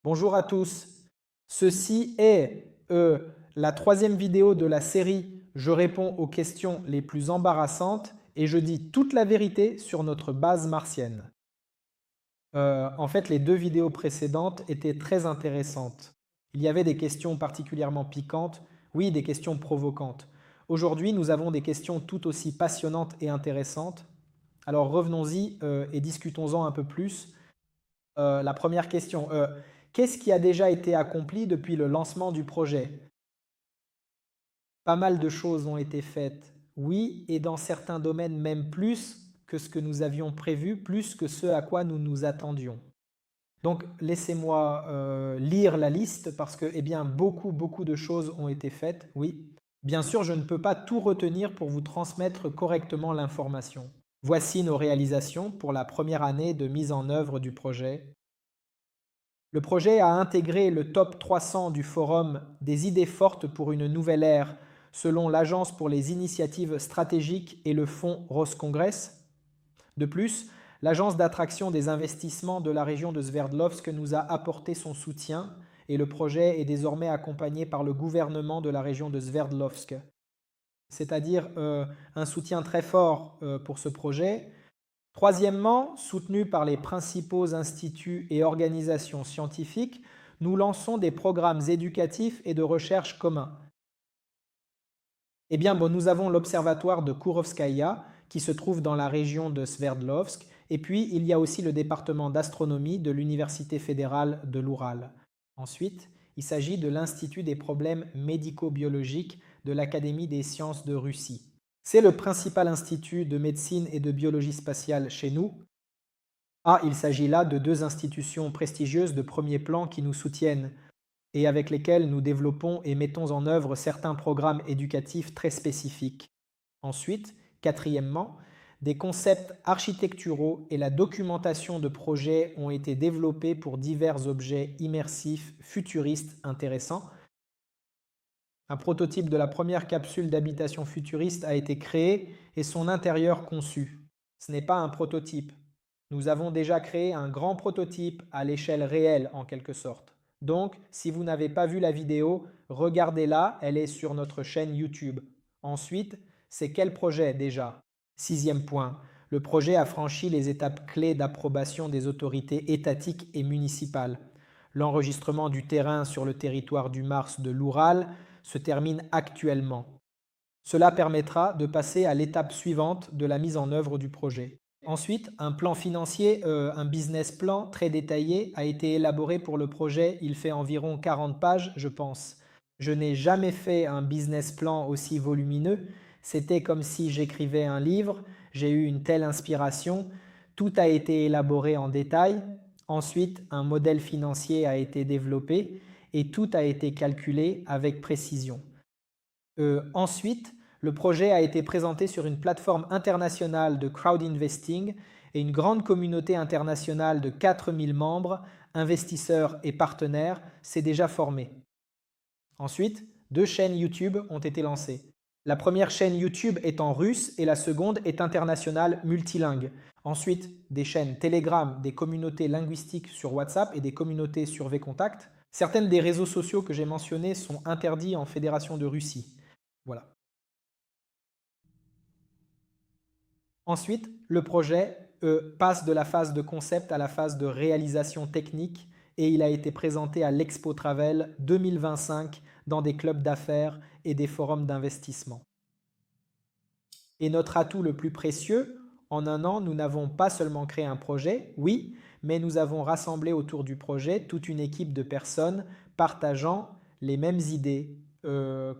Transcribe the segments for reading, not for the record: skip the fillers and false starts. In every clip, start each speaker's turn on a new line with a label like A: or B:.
A: Bonjour à tous. Ceci est la troisième vidéo de la série Je réponds aux questions les plus embarrassantes et je dis toute la vérité sur notre base martienne. En fait, les deux vidéos précédentes étaient très intéressantes. Il y avait des questions particulièrement piquantes, oui, des questions provocantes. Aujourd'hui, nous avons des questions tout aussi passionnantes et intéressantes. Alors revenons-y et discutons-en un peu plus. La première question, qu'est-ce qui a déjà été accompli depuis le lancement du projet? Pas mal de choses ont été faites, oui, et dans certains domaines même plus que ce que nous avions prévu, plus que ce à quoi nous nous attendions. Donc laissez-moi lire la liste parce que beaucoup de choses ont été faites, oui. Bien sûr, je ne peux pas tout retenir pour vous transmettre correctement l'information. Voici nos réalisations pour la première année de mise en œuvre du projet. Le projet a intégré le top 300 du forum des idées fortes pour une nouvelle ère selon l'Agence pour les initiatives stratégiques et le fonds Roscongress. De plus, l'Agence d'attraction des investissements de la région de Sverdlovsk nous a apporté son soutien et le projet est désormais accompagné par le gouvernement de la région de Sverdlovsk. C'est-à-dire un soutien très fort pour ce projet. Troisièmement, soutenu par les principaux instituts et organisations scientifiques, nous lançons des programmes éducatifs et de recherche communs. Nous avons l'observatoire de Kourovskaya qui se trouve dans la région de Sverdlovsk et puis il y a aussi le département d'astronomie de l'Université fédérale de l'Oural. Ensuite, il s'agit de l'Institut des problèmes médico-biologiques de l'Académie des sciences de Russie. C'est le principal institut de médecine et de biologie spatiale chez nous. Il s'agit là de deux institutions prestigieuses de premier plan qui nous soutiennent et avec lesquelles nous développons et mettons en œuvre certains programmes éducatifs très spécifiques. Ensuite, quatrièmement, des concepts architecturaux et la documentation de projets ont été développés pour divers objets immersifs, futuristes, intéressants. Un prototype de la première capsule d'habitation futuriste a été créé et son intérieur conçu. Ce n'est pas un prototype. Nous avons déjà créé un grand prototype à l'échelle réelle en quelque sorte. Donc, si vous n'avez pas vu la vidéo, regardez-la, elle est sur notre chaîne YouTube. Ensuite, c'est quel projet déjà? Sixième point, le projet a franchi les étapes clés d'approbation des autorités étatiques et municipales. L'enregistrement du terrain sur le territoire du Mars de l'Oural se termine actuellement. Cela permettra de passer à l'étape suivante de la mise en œuvre du projet. Ensuite, un plan financier, un business plan très détaillé a été élaboré pour le projet. Il fait environ 40 pages, je pense. Je n'ai jamais fait un business plan aussi volumineux. C'était comme si j'écrivais un livre. J'ai eu une telle inspiration. Tout a été élaboré en détail. Ensuite, un modèle financier a été développé et tout a été calculé avec précision. Ensuite, le projet a été présenté sur une plateforme internationale de crowd investing et une grande communauté internationale de 4000 membres, investisseurs et partenaires s'est déjà formée. Ensuite, 2 chaînes YouTube ont été lancées. La première chaîne YouTube est en russe et la seconde est internationale multilingue. Ensuite, des chaînes Telegram, des communautés linguistiques sur WhatsApp et des communautés sur Vcontact. Certaines des réseaux sociaux que j'ai mentionnés sont interdits en Fédération de Russie. Voilà. Ensuite, le projet passe de la phase de concept à la phase de réalisation technique et il a été présenté à l'Expo Travel 2025 dans des clubs d'affaires et des forums d'investissement. Et notre atout le plus précieux, en un an, nous n'avons pas seulement créé un projet, oui, mais nous avons rassemblé autour du projet toute une équipe de personnes partageant les mêmes idées,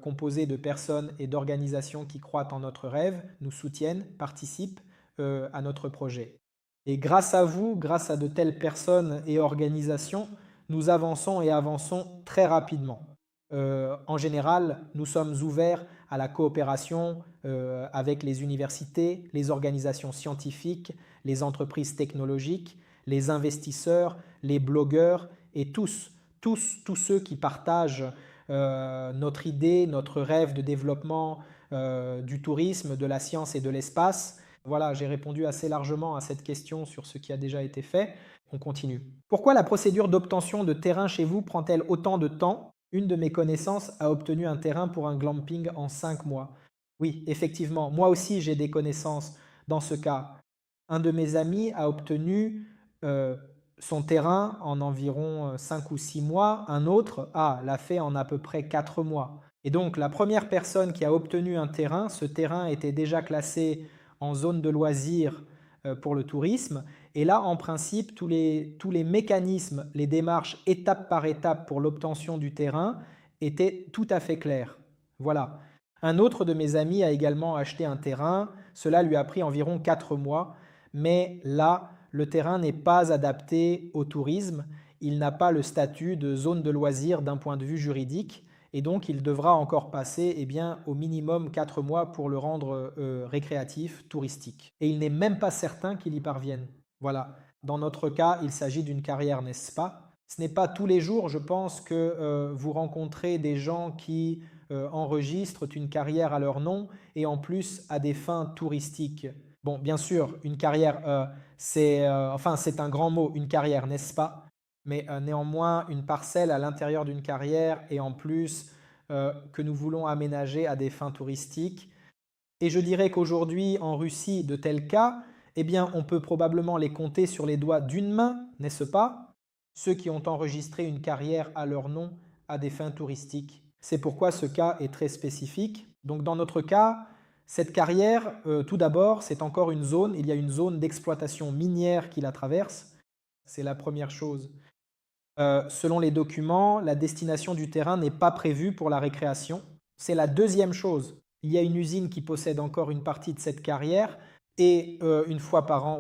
A: composées de personnes et d'organisations qui croient en notre rêve, nous soutiennent, participent à notre projet. Et grâce à vous, grâce à de telles personnes et organisations, nous avançons et avançons très rapidement. En général, nous sommes ouverts à la coopération avec les universités, les organisations scientifiques, les entreprises technologiques, les investisseurs, les blogueurs et tous ceux qui partagent notre idée, notre rêve de développement du tourisme, de la science et de l'espace. Voilà, j'ai répondu assez largement à cette question sur ce qui a déjà été fait. On continue. Pourquoi la procédure d'obtention de terrain chez vous prend-elle autant de temps? Une de mes connaissances a obtenu un terrain pour un glamping en 5 mois. Oui, effectivement, moi aussi j'ai des connaissances dans ce cas. Un de mes amis a obtenu euh, son terrain en environ 5 ou 6 mois. Un autre l'a fait en à peu près 4 mois. Et donc la première personne qui a obtenu un terrain, ce terrain était déjà classé en zone de loisirs pour le tourisme. Et là, en principe, tous les mécanismes, les démarches étape par étape pour l'obtention du terrain étaient tout à fait clairs. Voilà. Un autre de mes amis a également acheté un terrain. Cela lui a pris environ 4 mois. Mais là, le terrain n'est pas adapté au tourisme. Il n'a pas le statut de zone de loisirs d'un point de vue juridique. Et donc, il devra encore passer au minimum 4 mois pour le rendre récréatif, touristique. Et il n'est même pas certain qu'il y parvienne. Voilà. Dans notre cas, il s'agit d'une carrière, n'est-ce pas? Ce n'est pas tous les jours, je pense, que vous rencontrez des gens qui enregistrent une carrière à leur nom et en plus à des fins touristiques. Bon, bien sûr, une carrière, c'est un grand mot, une carrière, n'est-ce pas? Mais néanmoins, une parcelle à l'intérieur d'une carrière et en plus que nous voulons aménager à des fins touristiques. Et je dirais qu'aujourd'hui, en Russie, de tels cas, on peut probablement les compter sur les doigts d'une main, n'est-ce pas? Ceux qui ont enregistré une carrière à leur nom à des fins touristiques. C'est pourquoi ce cas est très spécifique. Donc dans notre cas, cette carrière, tout d'abord, c'est encore une zone, il y a une zone d'exploitation minière qui la traverse. C'est la première chose. Selon les documents, la destination du terrain n'est pas prévue pour la récréation. C'est la deuxième chose. Il y a une usine qui possède encore une partie de cette carrière et une fois par an,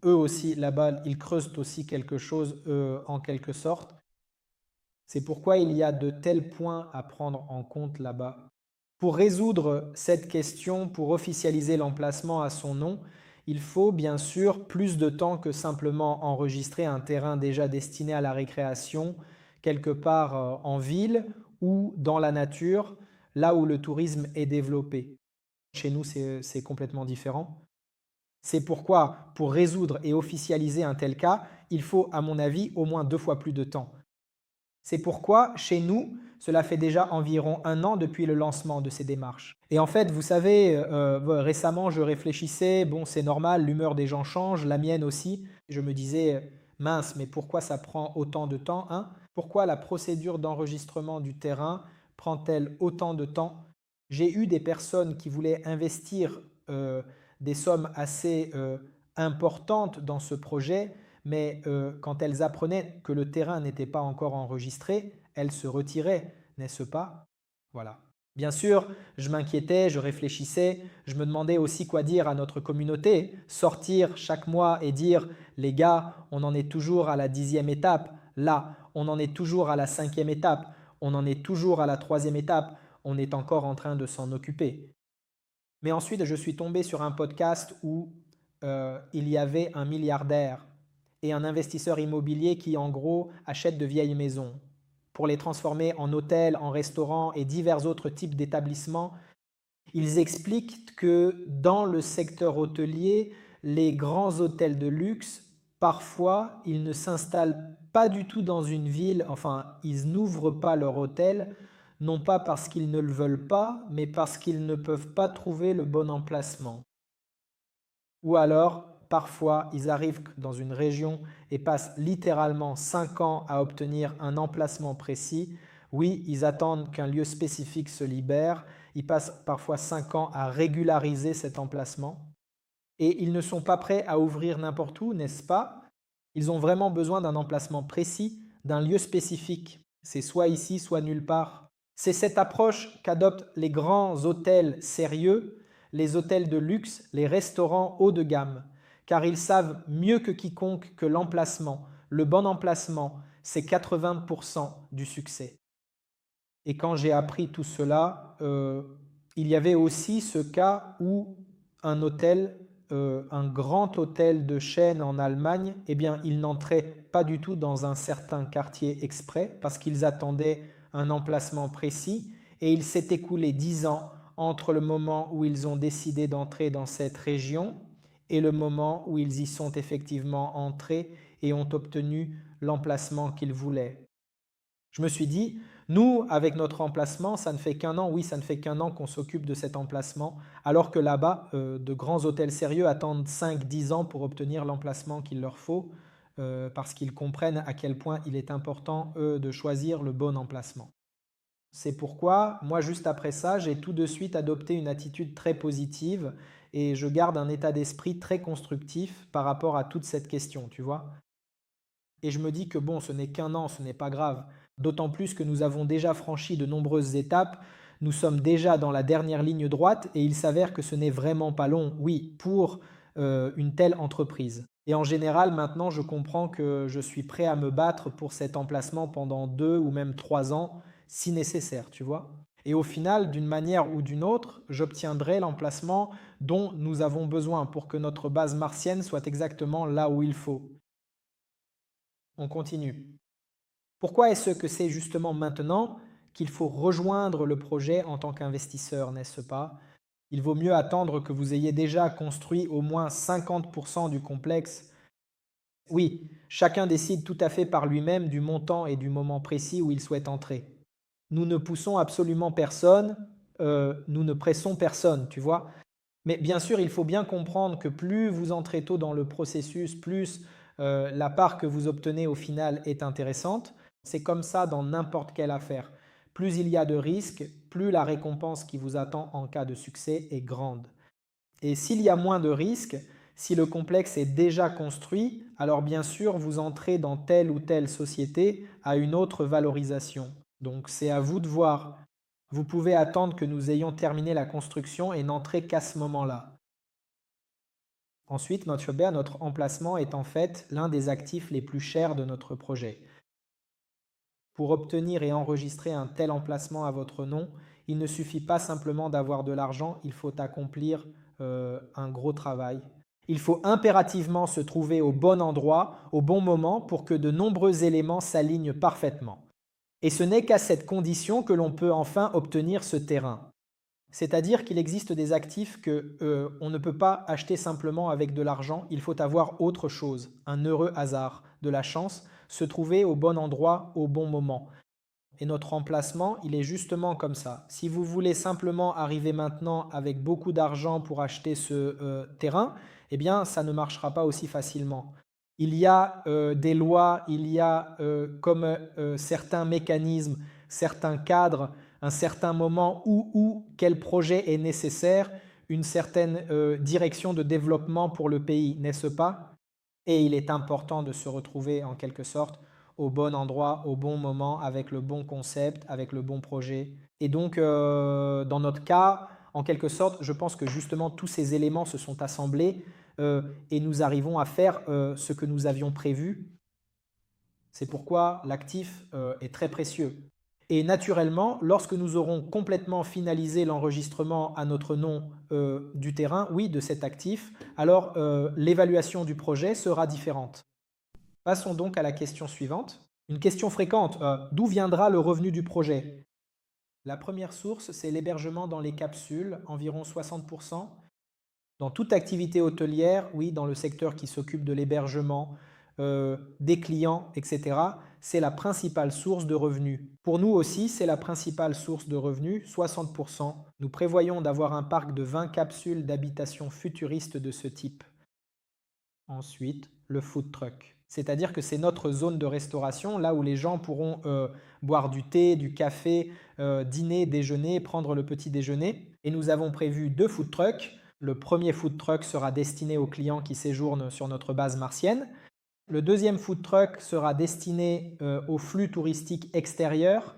A: eux aussi, là-bas, ils creusent aussi quelque chose en quelque sorte. C'est pourquoi il y a de tels points à prendre en compte là-bas. Pour résoudre cette question, pour officialiser l'emplacement à son nom, il faut bien sûr plus de temps que simplement enregistrer un terrain déjà destiné à la récréation quelque part en ville ou dans la nature, là où le tourisme est développé. Chez nous, c'est complètement différent. C'est pourquoi, pour résoudre et officialiser un tel cas, il faut, à mon avis, au moins 2 fois plus de temps. C'est pourquoi, chez nous, cela fait déjà environ 1 an depuis le lancement de ces démarches. Et en fait, vous savez, récemment, je réfléchissais, bon, c'est normal, l'humeur des gens change, la mienne aussi. Je me disais, mince, mais pourquoi ça prend autant de temps, hein? Pourquoi la procédure d'enregistrement du terrain prend-elle autant de temps? J'ai eu des personnes qui voulaient investir des sommes assez importantes dans ce projet, mais quand elles apprenaient que le terrain n'était pas encore enregistré, elles se retiraient, n'est-ce pas? Voilà. Bien sûr, je m'inquiétais, je réfléchissais, je me demandais aussi quoi dire à notre communauté, sortir chaque mois et dire les gars, on en est toujours à la 10e étape, là, on en est toujours à la 5e étape, on en est toujours à la 3e étape, on est encore en train de s'en occuper. Mais ensuite, je suis tombé sur un podcast où il y avait un milliardaire et un investisseur immobilier qui, en gros, achète de vieilles maisons pour les transformer en hôtels, en restaurants et divers autres types d'établissements. Ils expliquent que dans le secteur hôtelier, les grands hôtels de luxe, parfois, ils ne s'installent pas du tout dans une ville, enfin, ils n'ouvrent pas leur hôtel, non pas parce qu'ils ne le veulent pas, mais parce qu'ils ne peuvent pas trouver le bon emplacement. Ou alors, parfois, ils arrivent dans une région et passent littéralement 5 ans à obtenir un emplacement précis. Oui, ils attendent qu'un lieu spécifique se libère. Ils passent parfois 5 ans à régulariser cet emplacement. Et ils ne sont pas prêts à ouvrir n'importe où, n'est-ce pas? Ils ont vraiment besoin d'un emplacement précis, d'un lieu spécifique. C'est soit ici, soit nulle part. C'est cette approche qu'adoptent les grands hôtels sérieux, les hôtels de luxe, les restaurants haut de gamme, car ils savent mieux que quiconque que l'emplacement, le bon emplacement, c'est 80% du succès. Et quand j'ai appris tout cela, il y avait aussi ce cas où un hôtel, un grand hôtel de chaîne en Allemagne, il n'entrait pas du tout dans un certain quartier exprès parce qu'ils attendaient un emplacement précis et il s'est écoulé 10 ans entre le moment où ils ont décidé d'entrer dans cette région et le moment où ils y sont effectivement entrés et ont obtenu l'emplacement qu'ils voulaient. Je me suis dit, nous, avec notre emplacement, ça ne fait qu'un an, oui, ça ne fait qu'un an qu'on s'occupe de cet emplacement, alors que là-bas, de grands hôtels sérieux attendent 5, 10 ans pour obtenir l'emplacement qu'il leur faut, parce qu'ils comprennent à quel point il est important, eux, de choisir le bon emplacement. C'est pourquoi, moi, juste après ça, j'ai tout de suite adopté une attitude très positive et je garde un état d'esprit très constructif par rapport à toute cette question, tu vois. Et je me dis que bon, ce n'est qu'un an, ce n'est pas grave. D'autant plus que nous avons déjà franchi de nombreuses étapes, nous sommes déjà dans la dernière ligne droite et il s'avère que ce n'est vraiment pas long, oui, pour une telle entreprise. Et en général, maintenant, je comprends que je suis prêt à me battre pour cet emplacement pendant 2 ou même 3 ans, si nécessaire, tu vois. Et au final, d'une manière ou d'une autre, j'obtiendrai l'emplacement dont nous avons besoin pour que notre base martienne soit exactement là où il faut. On continue. Pourquoi est-ce que c'est justement maintenant qu'il faut rejoindre le projet en tant qu'investisseur, n'est-ce pas? Il vaut mieux attendre que vous ayez déjà construit au moins 50% du complexe. Oui, chacun décide tout à fait par lui-même du montant et du moment précis où il souhaite entrer. Nous ne poussons absolument personne, nous ne pressons personne, tu vois. Mais bien sûr, il faut bien comprendre que plus vous entrez tôt dans le processus, plus la part que vous obtenez au final est intéressante. C'est comme ça dans n'importe quelle affaire. Plus il y a de risques, plus la récompense qui vous attend en cas de succès est grande. Et s'il y a moins de risques, si le complexe est déjà construit, alors bien sûr, vous entrez dans telle ou telle société à une autre valorisation. Donc c'est à vous de voir. Vous pouvez attendre que nous ayons terminé la construction et n'entrer qu'à ce moment-là. Ensuite, notre emplacement est en fait l'un des actifs les plus chers de notre projet. Pour obtenir et enregistrer un tel emplacement à votre nom, il ne suffit pas simplement d'avoir de l'argent, il faut accomplir un gros travail. Il faut impérativement se trouver au bon endroit, au bon moment, pour que de nombreux éléments s'alignent parfaitement. Et ce n'est qu'à cette condition que l'on peut enfin obtenir ce terrain. C'est-à-dire qu'il existe des actifs qu'on ne peut pas acheter simplement avec de l'argent, il faut avoir autre chose, un heureux hasard, de la chance, se trouver au bon endroit au bon moment. Et notre emplacement, il est justement comme ça. Si vous voulez simplement arriver maintenant avec beaucoup d'argent pour acheter ce terrain, eh bien, ça ne marchera pas aussi facilement. Il y a des lois, il y a comme certains mécanismes, certains cadres, un certain moment où quel projet est nécessaire, une certaine direction de développement pour le pays, n'est-ce pas? Et il est important de se retrouver en quelque sorte au bon endroit, au bon moment, avec le bon concept, avec le bon projet. Et donc, dans notre cas, en quelque sorte, je pense que justement tous ces éléments se sont assemblés et nous arrivons à faire ce que nous avions prévu. C'est pourquoi l'actif est très précieux. Et naturellement, lorsque nous aurons complètement finalisé l'enregistrement à notre nom du terrain, oui, de cet actif, alors l'évaluation du projet sera différente. Passons donc à la question suivante. Une question fréquente, d'où viendra le revenu du projet? La première source, c'est l'hébergement dans les capsules, environ 60%. Dans toute activité hôtelière, oui, dans le secteur qui s'occupe de l'hébergement, des clients, etc., c'est la principale source de revenus. Pour nous aussi, c'est la principale source de revenus, 60%. Nous prévoyons d'avoir un parc de 20 capsules d'habitation futuriste de ce type. Ensuite, le food truck. C'est-à-dire que c'est notre zone de restauration, là où les gens pourront boire du thé, du café, dîner, déjeuner, prendre le petit déjeuner. Et nous avons prévu 2 food trucks. Le premier food truck sera destiné aux clients qui séjournent sur notre base martienne. Le deuxième food truck sera destiné au flux touristique extérieur.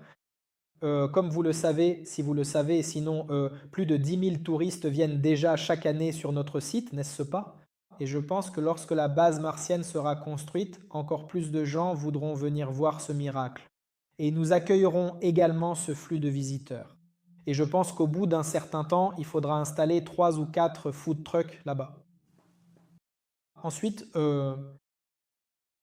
A: Comme vous le savez, si vous le savez, sinon plus de 10 000 touristes viennent déjà chaque année sur notre site, n'est-ce pas? Et je pense que lorsque la base martienne sera construite, encore plus de gens voudront venir voir ce miracle. Et nous accueillerons également ce flux de visiteurs. Et je pense qu'au bout d'un certain temps, il faudra installer 3 ou 4 food trucks là-bas. Ensuite,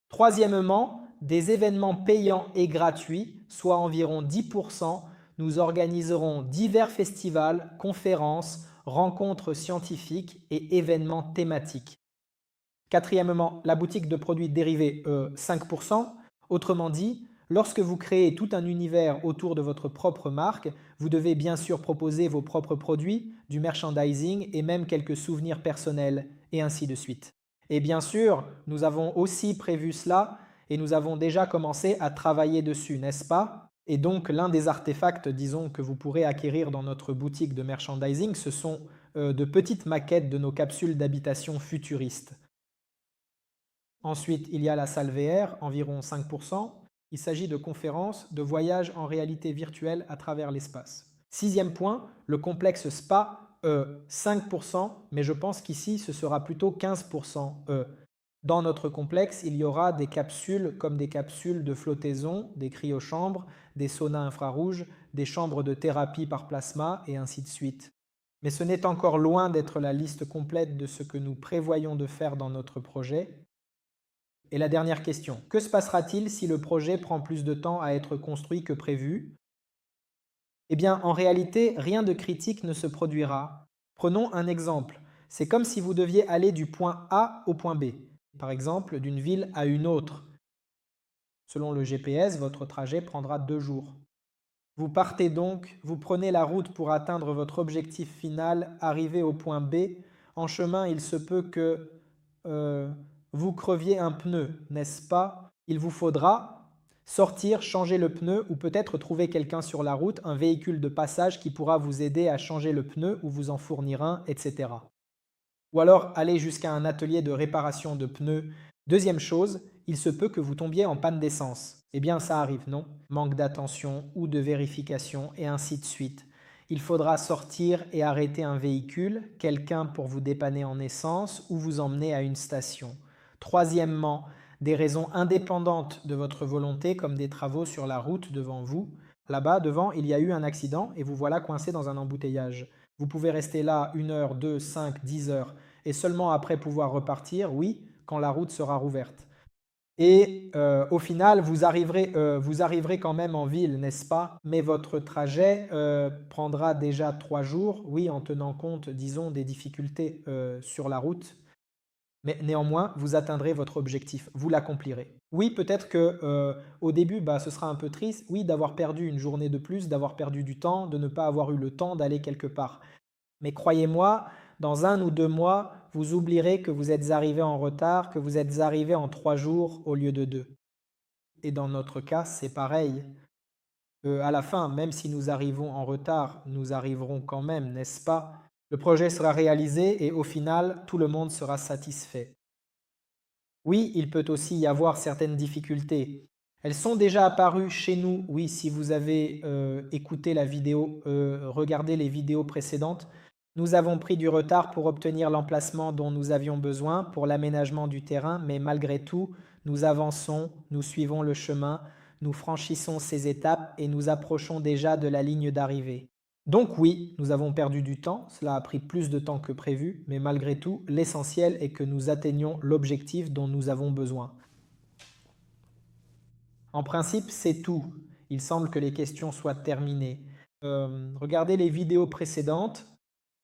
A: troisièmement, des événements payants et gratuits, soit environ 10%, nous organiserons divers festivals, conférences, rencontres scientifiques et événements thématiques. Quatrièmement, la boutique de produits dérivés, 5%. Autrement dit, lorsque vous créez tout un univers autour de votre propre marque, vous devez bien sûr proposer vos propres produits, du merchandising et même quelques souvenirs personnels, et ainsi de suite. Et bien sûr, nous avons aussi prévu cela et nous avons déjà commencé à travailler dessus, n'est-ce pas? Et donc, l'un des artefacts, disons, que vous pourrez acquérir dans notre boutique de merchandising, ce sont de petites maquettes de nos capsules d'habitation futuristes. Ensuite, il y a la salle VR, environ 5%. Il s'agit de conférences, de voyages en réalité virtuelle à travers l'espace. Sixième point, le complexe spa, 5%, mais je pense qu'ici, ce sera plutôt 15%. Dans notre complexe, il y aura des capsules comme des capsules de flottaison, des cryochambres, des saunas infrarouges, des chambres de thérapie par plasma et ainsi de suite. Mais ce n'est encore loin d'être la liste complète de ce que nous prévoyons de faire dans notre projet. Et la dernière question, que se passera-t-il si le projet prend plus de temps à être construit que prévu? Eh bien, en réalité, rien de critique ne se produira. Prenons un exemple. C'est comme si vous deviez aller du point A au point B, par exemple d'une ville à une autre. Selon le GPS, votre trajet prendra 2 jours. Vous partez donc, vous prenez la route pour atteindre votre objectif final, arriver au point B. En chemin, il se peut que vous creviez un pneu, n'est-ce pas? Il vous faudra sortir, changer le pneu ou peut-être trouver quelqu'un sur la route, un véhicule de passage qui pourra vous aider à changer le pneu ou vous en fournir un, etc. Ou alors aller jusqu'à un atelier de réparation de pneus. Deuxième chose, il se peut que vous tombiez en panne d'essence. Eh bien, ça arrive, non? Manque d'attention ou de vérification et ainsi de suite. Il faudra sortir et arrêter un véhicule, quelqu'un pour vous dépanner en essence ou vous emmener à une station. Troisièmement, des raisons indépendantes de votre volonté comme des travaux sur la route devant vous. Là-bas, devant, il y a eu un accident et vous voilà coincé dans un embouteillage. Vous pouvez rester là 1 heure, 2, 5, 10 heures et seulement après pouvoir repartir, oui, quand la route sera rouverte. Et au final, vous arriverez quand même en ville, n'est-ce pas? Mais votre trajet prendra déjà 3 jours, oui, en tenant compte, disons, des difficultés sur la route. Mais néanmoins, vous atteindrez votre objectif, vous l'accomplirez. Oui, peut-être que au début, ce sera un peu triste, oui, d'avoir perdu une journée de plus, d'avoir perdu du temps, de ne pas avoir eu le temps d'aller quelque part. Mais croyez-moi, dans 1 ou 2 mois, vous oublierez que vous êtes arrivé en retard, que vous êtes arrivé en 3 jours au lieu de 2. Et dans notre cas, c'est pareil. À la fin, même si nous arrivons en retard, nous arriverons quand même, n'est-ce pas? Le projet sera réalisé et au final, tout le monde sera satisfait. Oui, il peut aussi y avoir certaines difficultés. Elles sont déjà apparues chez nous, oui, si vous avez écouté la vidéo, regardé les vidéos précédentes. Nous avons pris du retard pour obtenir l'emplacement dont nous avions besoin pour l'aménagement du terrain, mais malgré tout, nous avançons, nous suivons le chemin, nous franchissons ces étapes et nous approchons déjà de la ligne d'arrivée. Donc oui, nous avons perdu du temps, cela a pris plus de temps que prévu, mais malgré tout, l'essentiel est que nous atteignions l'objectif dont nous avons besoin. En principe, c'est tout. Il semble que les questions soient terminées. Regardez les vidéos précédentes.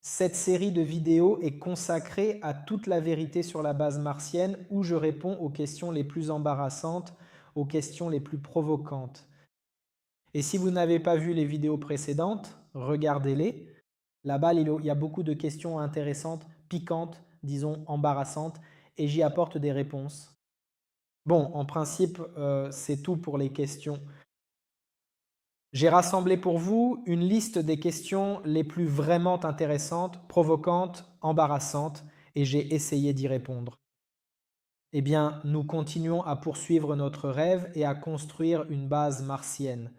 A: Cette série de vidéos est consacrée à toute la vérité sur la base martienne où je réponds aux questions les plus embarrassantes, aux questions les plus provocantes. Et si vous n'avez pas vu les vidéos précédentes, regardez-les. Là-bas, il y a beaucoup de questions intéressantes, piquantes, disons embarrassantes, et j'y apporte des réponses. Bon, en principe, c'est tout pour les questions. J'ai rassemblé pour vous une liste des questions les plus vraiment intéressantes, provocantes, embarrassantes, et j'ai essayé d'y répondre. Eh bien, nous continuons à poursuivre notre rêve et à construire une base martienne.